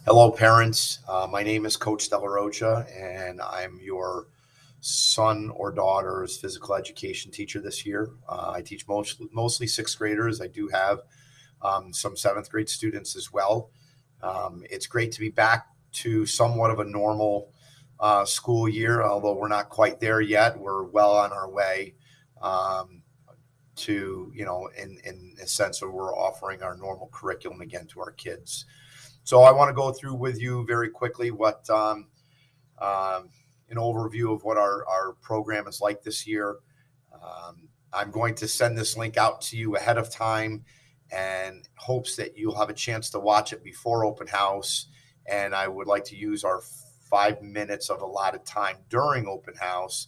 Hello, parents. My name is Coach Della Rocha, and I'm your son or daughter's physical education teacher this year. I teach mostly sixth graders. I do have some seventh grade students as well. It's great to be back to somewhat of a normal school year, although we're not quite there yet. We're well on our way um, to, in a sense of we're offering our normal curriculum again to our kids. So I want to go through with you very quickly what um, an overview of what our program is like this year. I'm going to send this link out to you ahead of time and hopes that you'll have a chance to watch it before open house. And I would like to use our 5 minutes of allotted time during open house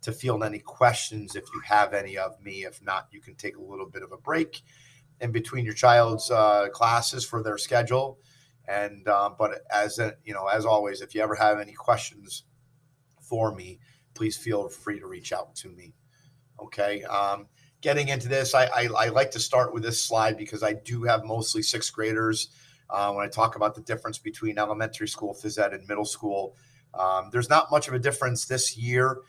to field any questions if you have any of me. If not, you can take a little bit of a break in between your child's classes for their schedule. And but as always, if you ever have any questions for me, please feel free to reach out to me. Okay. Getting into this, I like to start with this slide because I do have mostly sixth graders. When I talk about the difference between elementary school phys ed and middle school, there's not much of a difference this year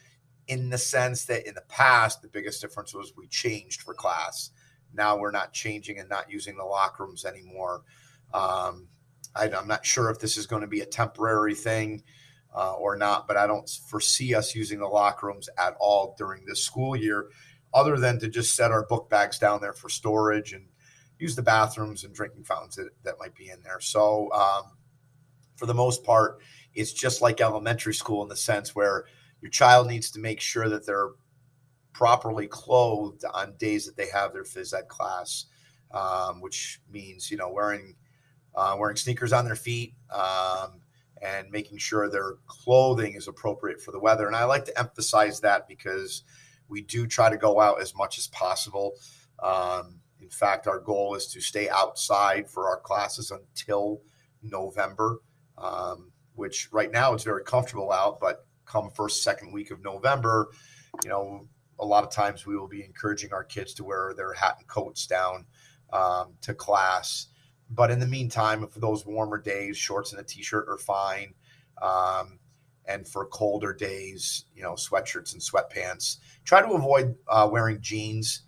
in the sense that in the past, the biggest difference was we changed for class. Now we're not changing and not using the locker rooms anymore. I'm not sure if this is going to be a temporary thing or not, but I don't foresee us using the locker rooms at all during this school year, other than to just set our book bags down there for storage and use the bathrooms and drinking fountains that might be in there. So, for the most part, it's just like elementary school in the sense where your child needs to make sure that they're properly clothed on days that they have their phys ed class, which means wearing sneakers on their feet, and making sure their clothing is appropriate for the weather. And I like to emphasize that because we do try to go out as much as possible. In fact, our goal is to stay outside for our classes until November, which right now it's very comfortable out, but come first, second week of November, a lot of times we will be encouraging our kids to wear their hat and coats down to class. But in the meantime, for those warmer days, shorts and a t-shirt are fine. And for colder days, sweatshirts and sweatpants. Try to avoid wearing jeans.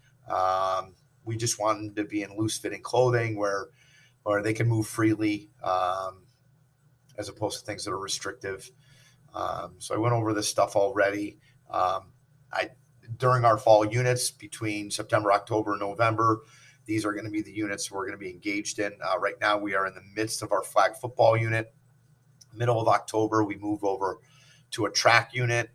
We just want them to be in loose-fitting clothing where they can move freely, as opposed to things that are restrictive. So I went over this stuff already. During our fall units between September, October, and November, these are going to be the units we're going to be engaged in. Right now, we are in the midst of our flag football unit. Middle of October, we move over to a track unit.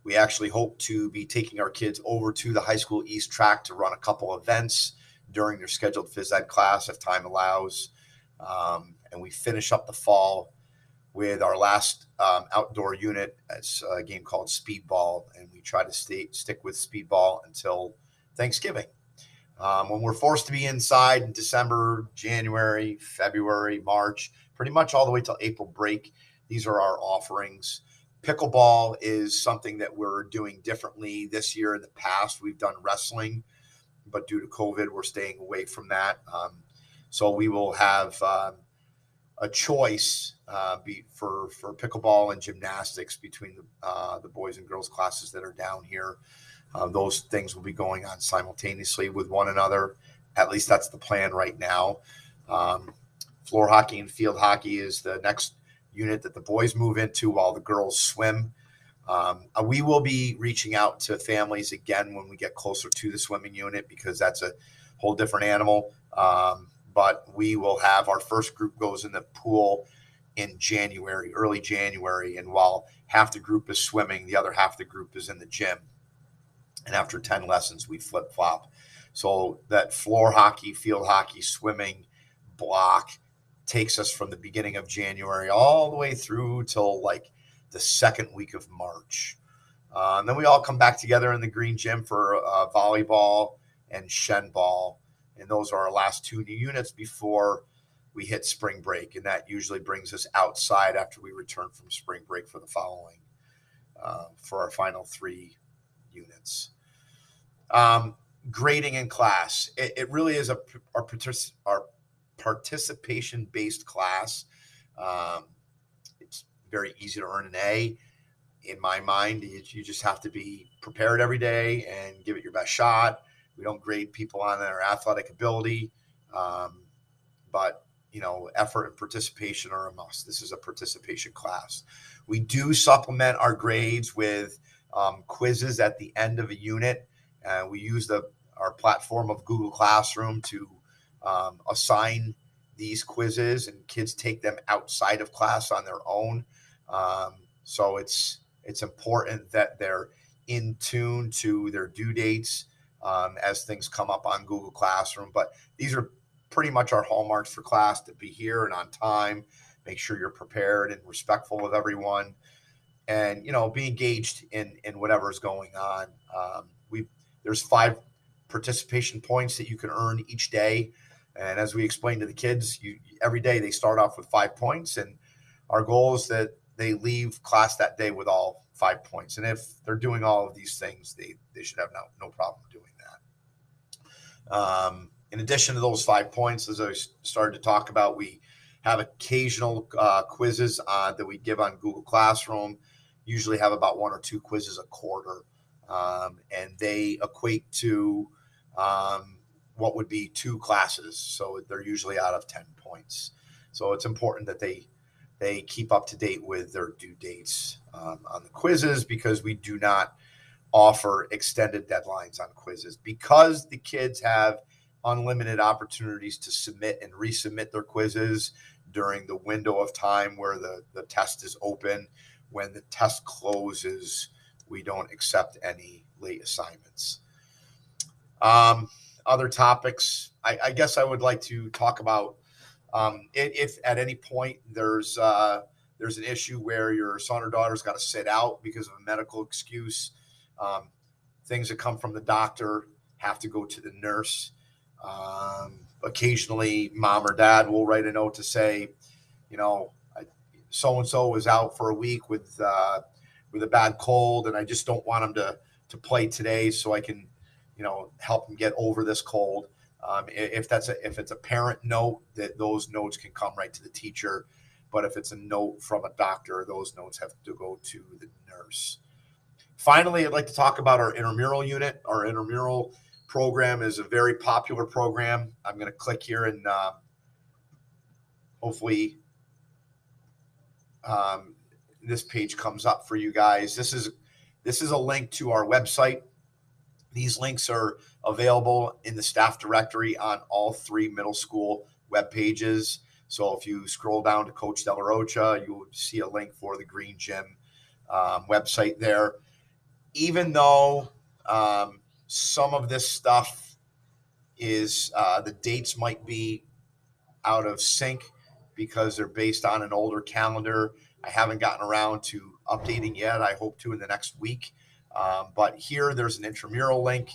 We actually hope to be taking our kids over to the high school East track to run a couple events during their scheduled phys ed class if time allows. And we finish up the fall with our last outdoor unit. It's a game called Speedball, and we try to stick with Speedball until Thanksgiving. When we're forced to be inside in December, January, February, March, pretty much all the way till April break, these are our offerings. Pickleball is something that we're doing differently this year. In the past, we've done wrestling, but due to COVID, we're staying away from that. So we will have a choice for pickleball and gymnastics between the boys and girls classes that are down here. Those things will be going on simultaneously with one another. At least that's the plan right now. Floor hockey and field hockey is the next unit that the boys move into while the girls swim. We will be reaching out to families again when we get closer to the swimming unit because that's a whole different animal. But we will have our first group goes in the pool in January, early January. And while half the group is swimming, the other half of the group is in the gym. And after 10 lessons, we flip flop. So that floor hockey, field hockey, swimming block takes us from the beginning of January all the way through till like the second week of March. And then we all come back together in the green gym for volleyball and shen ball. And those are our last two new units before we hit spring break. And that usually brings us outside after we return from spring break for the following, for our final three units. Grading in class. It really is our participation-based class. It's very easy to earn an A. In my mind, you just have to be prepared every day and give it your best shot. We don't grade people on their athletic ability, but effort and participation are a must. This is a participation class. We do supplement our grades with quizzes at the end of a unit. We use our platform of Google Classroom to assign these quizzes, and kids take them outside of class on their own. So it's important that they're in tune to their due dates as things come up on Google Classroom. But these are pretty much our hallmarks for class: to be here and on time, make sure you're prepared and respectful of everyone, and be engaged in whatever's going on. There's 5 participation points that you can earn each day, and as we explain to the kids, every day they start off with 5 points, and our goal is that they leave class that day with all 5 points. And if they're doing all of these things, they should have no problem doing that. In addition to those 5 points, as I started to talk about, we have occasional quizzes that we give on Google Classroom. Usually have about 1 or 2 quizzes a quarter, and they equate to what would be 2 classes. So they're usually out of 10 points. So it's important that they keep up to date with their due dates on the quizzes, because we do not offer extended deadlines on quizzes, because the kids have unlimited opportunities to submit and resubmit their quizzes during the window of time where the test is open. When the test closes, we don't accept any late assignments. Other topics, I guess I would like to talk about if at any point there's an issue where your son or daughter's got to sit out because of a medical excuse. Things that come from the doctor have to go to the nurse. Occasionally, mom or dad will write a note to say, so-and-so was out for a week with a bad cold, and I just don't want him to play today, so I can, help him get over this cold. If it's a parent note, that those notes can come right to the teacher. But if it's a note from a doctor, those notes have to go to the nurse. Finally, I'd like to talk about our intramural unit. Our intramural program is a very popular program. I'm going to click here, and hopefully this page comes up for you guys. This is a link to our website. These links are available in the staff directory on all 3 middle school web pages. So if you scroll down to Coach Della Rocha, you will see a link for the Green Gym website there. Even though some of this stuff is the dates might be out of sync because they're based on an older calendar, I haven't gotten around to updating yet. I hope to in the next week. But here there's an intramural link.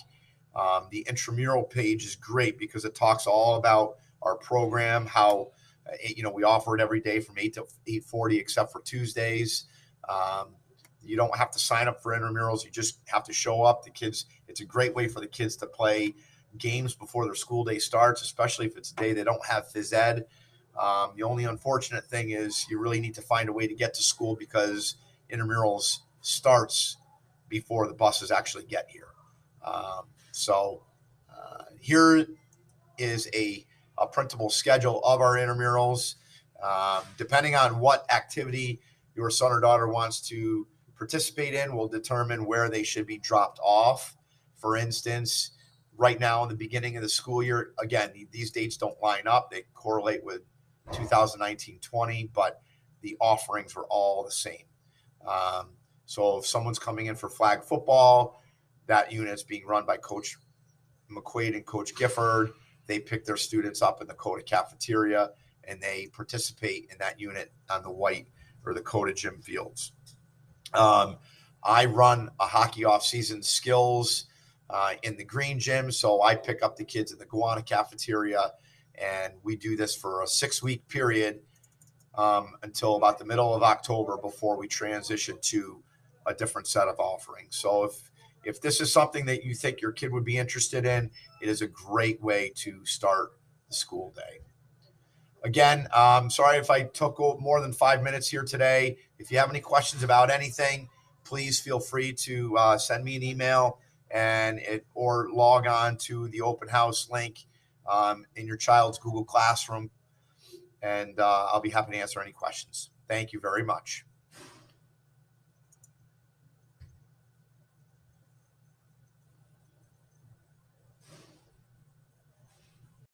The intramural page is great because it talks all about our program, how we offer it every day from 8 to 8:40, except for Tuesdays. You don't have to sign up for intramurals. You just have to show up. It's a great way for the kids to play games before their school day starts, especially if it's a day they don't have phys ed. The only unfortunate thing is you really need to find a way to get to school because intramurals starts before the buses actually get here. So here is a printable schedule of our intramurals. Depending on what activity your son or daughter wants to participate in will determine where they should be dropped off. For instance, right now in the beginning of the school year, again, these dates don't line up. They correlate with 2019-20, but the offerings were all the same. So if someone's coming in for flag football, that unit's being run by Coach McQuaid and Coach Gifford. They pick their students up in the COTA cafeteria, and they participate in that unit on the white or the COTA gym fields. I run a hockey off-season skills in the green gym, so I pick up the kids in the Gowanus cafeteria, and we do this for a 6-week period until about the middle of October before we transition to a different set of offerings. So if this is something that you think your kid would be interested in, it is a great way to start the school day. Again, sorry if I took more than 5 minutes here today. If you have any questions about anything, please feel free to send me an email or log on to the open house link in your child's Google Classroom, and I'll be happy to answer any questions. Thank you very much.